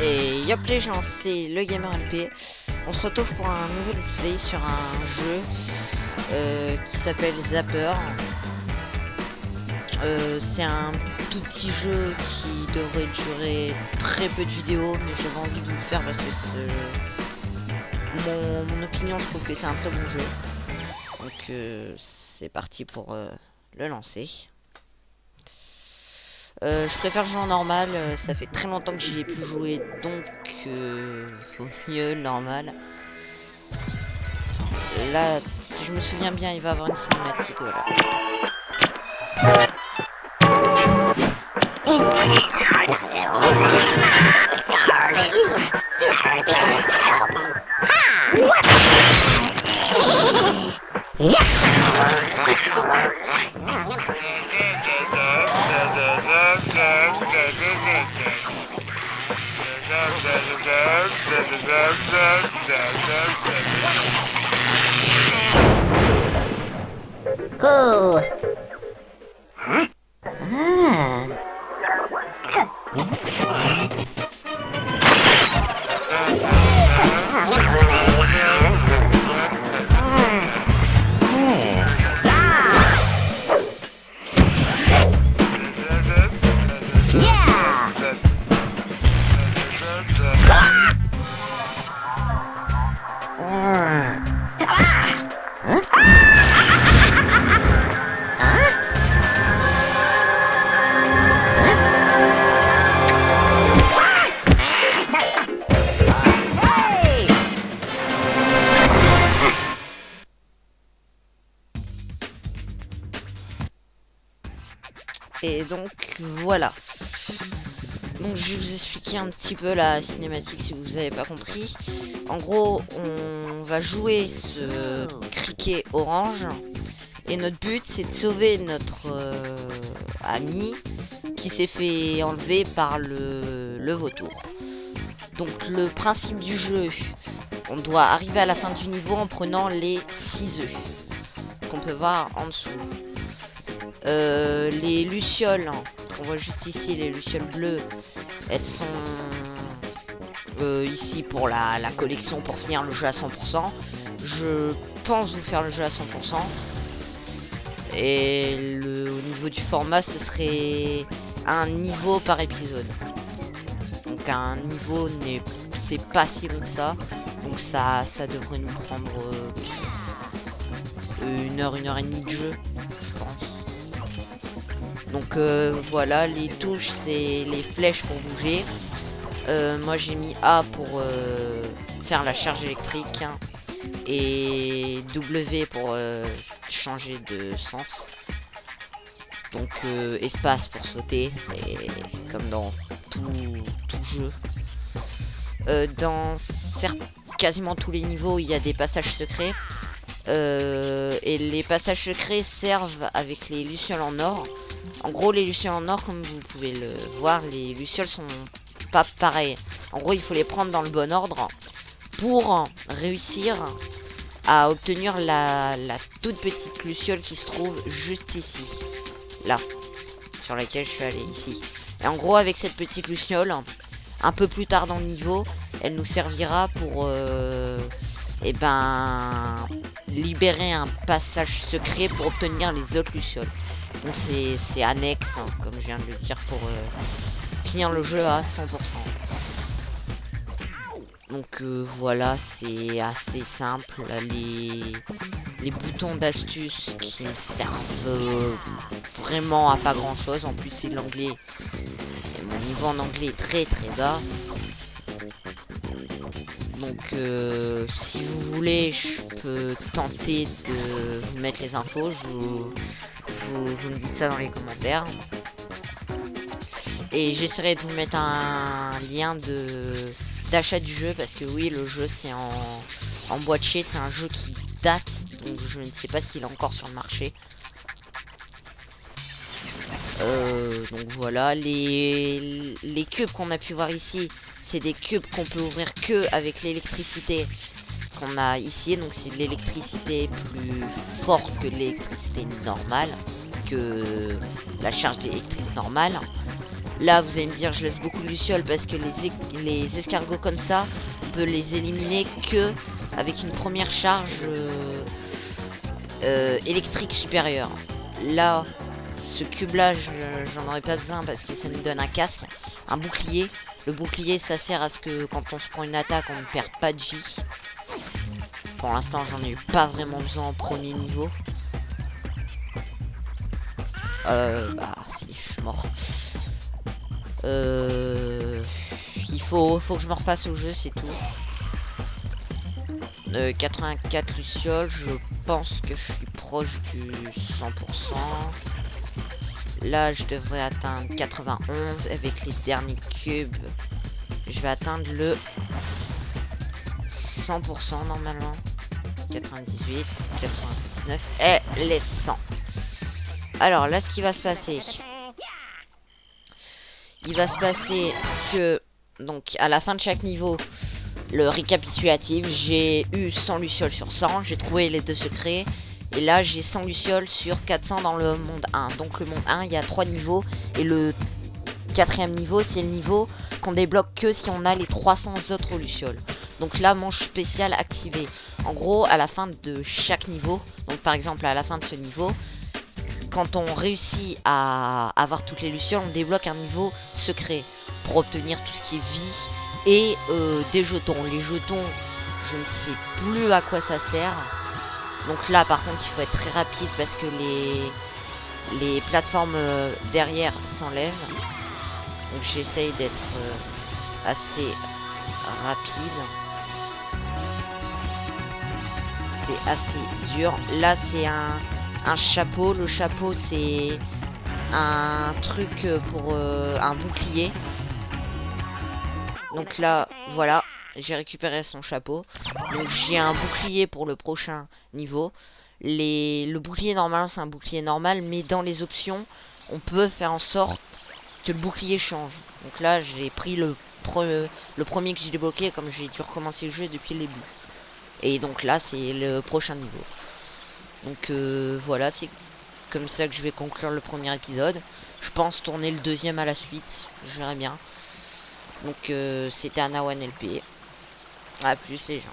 Et yop les gens, c'est le Gamer MP. On se retrouve pour un nouveau display sur un jeu qui s'appelle Zapper. C'est un tout petit jeu qui devrait durer très peu de vidéos, mais j'avais envie de vous le faire parce que mon opinion, je trouve que c'est un très bon jeu. Donc c'est parti pour le lancer. Je préfère jouer en normal, ça fait très longtemps que j'y ai plus joué, donc vaut mieux le normal. Là, si je me souviens bien, il va avoir une cinématique, voilà. Oh. Huh? Ah. Et donc voilà. Donc je vais vous expliquer un petit peu la cinématique si vous n'avez pas compris. En gros, on va jouer ce criquet orange. Et notre but, c'est de sauver notre ami qui s'est fait enlever par le vautour. Donc le principe du jeu, on doit arriver à la fin du niveau en prenant les 6 œufs qu'on peut voir en dessous. Les lucioles, on voit juste ici, les lucioles bleues, elles sont ici pour la collection, pour finir le jeu à 100%. Je pense vous faire le jeu à 100%. Et au niveau du format, ce serait un niveau par épisode. Donc un niveau c'est pas si long que ça. Donc ça devrait nous prendre 1 heure et demie de jeu, je pense. Donc voilà, les touches c'est les flèches pour bouger. Moi j'ai mis A pour faire la charge électrique, hein, et W pour changer de sens. Donc espace pour sauter, c'est comme dans tout jeu. Dans quasiment tous les niveaux, il y a des passages secrets. Et les passages secrets servent avec les lucioles en or. En gros, les lucioles en or, comme vous pouvez le voir, les lucioles sont pas pareilles. En gros, il faut les prendre dans le bon ordre pour réussir à obtenir la toute petite luciole qui se trouve juste ici. Là, sur laquelle je suis allé, ici. Et en gros, avec cette petite luciole, un peu plus tard dans le niveau, elle nous servira pour libérer un passage secret pour obtenir les autres lucioles. Donc c'est annexe, hein, comme je viens de le dire, pour finir le jeu à 100%. Donc voilà, c'est assez simple. Les boutons d'astuce qui me servent vraiment à pas grand chose. En plus c'est de l'anglais. Mon niveau en anglais est très très bas. Donc si vous voulez, je peux tenter de vous mettre les infos. Vous me dites ça dans les commentaires. Et j'essaierai de vous mettre un lien d'achat du jeu, parce que oui, le jeu c'est en boîtier, c'est un jeu qui date, donc je ne sais pas s'il est encore sur le marché. Donc voilà, les cubes qu'on a pu voir ici, c'est des cubes qu'on peut ouvrir que avec l'électricité qu'on a ici. Donc c'est de l'électricité plus forte que l'électricité normale, que la charge électrique normale. Là, vous allez me dire, je laisse beaucoup de lucioles parce que les escargots comme ça, on peut les éliminer que avec une première charge électrique supérieure. Là, ce cube-là, j'en aurais pas besoin parce que ça nous donne un casque, un bouclier. Le bouclier, ça sert à ce que quand on se prend une attaque, on ne perd pas de vie. Pour l'instant, j'en ai eu pas vraiment besoin en premier niveau. Bah, si, je suis mort. Il faut que je me refasse au jeu, c'est tout. 84 lucioles, je pense que je suis proche du 100%. Là, je devrais atteindre 91 avec les derniers cubes. Je vais atteindre le 100% normalement. 98, 99 et les 100. Alors là, ce qui va se passer, il va se passer que, donc, à la fin de chaque niveau, le récapitulatif, j'ai eu 100 lucioles sur 100, j'ai trouvé les 2 secrets, et là, j'ai 100 lucioles sur 400 dans le monde 1. Donc, le monde 1, il y a 3 niveaux, et le 4e niveau, c'est le niveau qu'on débloque que si on a les 300 autres lucioles. Donc là, manche spéciale activée. En gros, à la fin de chaque niveau, donc par exemple, à la fin de ce niveau, quand on réussit à avoir toutes les lucioles, on débloque un niveau secret pour obtenir tout ce qui est vie et des jetons. Les jetons, je ne sais plus à quoi ça sert. Donc là, par contre, il faut être très rapide parce que les plateformes derrière s'enlèvent. Donc j'essaye d'être assez rapide. C'est assez dur. Là, c'est un chapeau. Le chapeau, c'est un truc pour un bouclier. Donc là, voilà, j'ai récupéré son chapeau. Donc j'ai un bouclier pour le prochain niveau. Le bouclier normal, c'est un bouclier normal, mais dans les options, on peut faire en sorte que le bouclier change. Donc là, j'ai pris le premier que j'ai débloqué, comme j'ai dû recommencer le jeu depuis le début. Et donc là, c'est le prochain niveau. Donc voilà, c'est comme ça que je vais conclure le premier épisode. Je pense tourner le deuxième à la suite, je verrai bien. Donc c'était Anawan LP. A plus les gens.